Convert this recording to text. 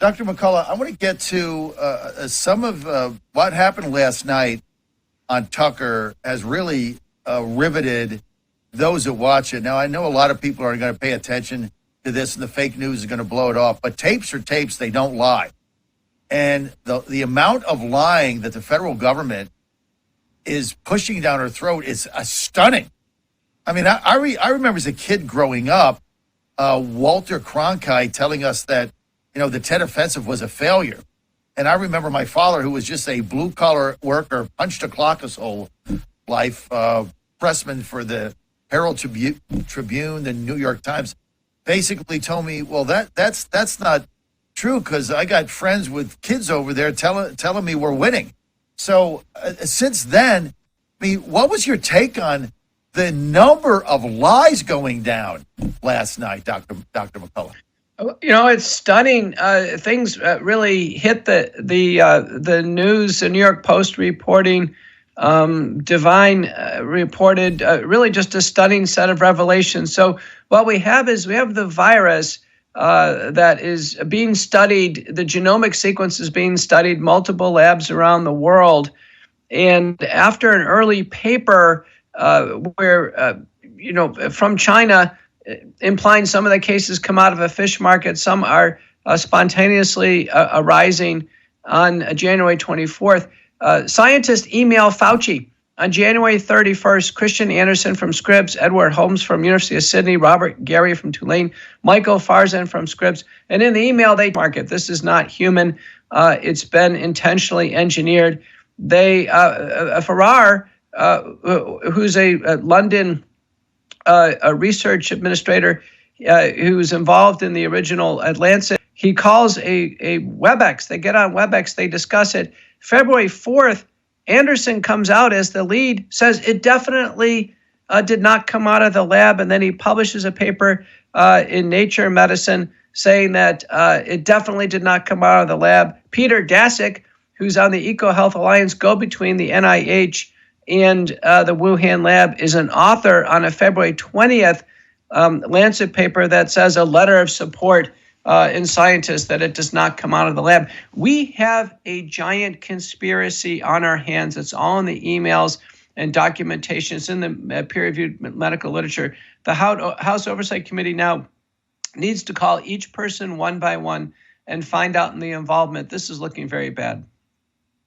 Dr. McCullough, I want to get to some of what happened last night on Tucker has really riveted those that watch it. Now, I know a lot of people are going to pay attention to this and the fake news is going to blow it off, but tapes are tapes. They don't lie. And the amount of lying that the federal government is pushing down our throat is stunning. I mean, I remember as a kid growing up, Walter Cronkite telling us that, the Tet Offensive was a failure. And I remember my father, who was just a blue-collar worker, punched a clock his whole life, pressman for the Herald Tribune, the New York Times, basically told me, well, that's not true because I got friends with kids over there telling me we're winning. So since then, I mean, what was your take on the number of lies going down last night, Dr. McCullough? It's stunning. Things really hit the news. The New York Post reporting, Divine reported really just a stunning set of revelations. So what we have the virus that is being studied. The genomic sequence is being studied, multiple labs around the world. And after an early paper where, from China, implying some of the cases come out of a fish market, some are spontaneously arising on January 24th. Scientists email Fauci on January 31st, Christian Anderson from Scripps, Edward Holmes from University of Sydney, Robert Gary from Tulane, Michael Farzan from Scripps. And in the email, they market, this is not human. It's been intentionally engineered. Farrar, who's a London a research administrator who's involved in the original Lancet, he calls a WebEx. They get on WebEx, they discuss it. February 4th, Anderson comes out as the lead, says it definitely did not come out of the lab, and then he publishes a paper in Nature Medicine saying that it definitely did not come out of the lab. Peter Daszak, who's on the EcoHealth Alliance go-between the NIH and the Wuhan lab, is an author on a February 20th Lancet paper that says a letter of support in scientists that it does not come out of the lab. We have a giant conspiracy on our hands. It's all in the emails and documentation. It's in the peer-reviewed medical literature. The House Oversight Committee now needs to call each person one by one and find out in the involvement. This is looking very bad.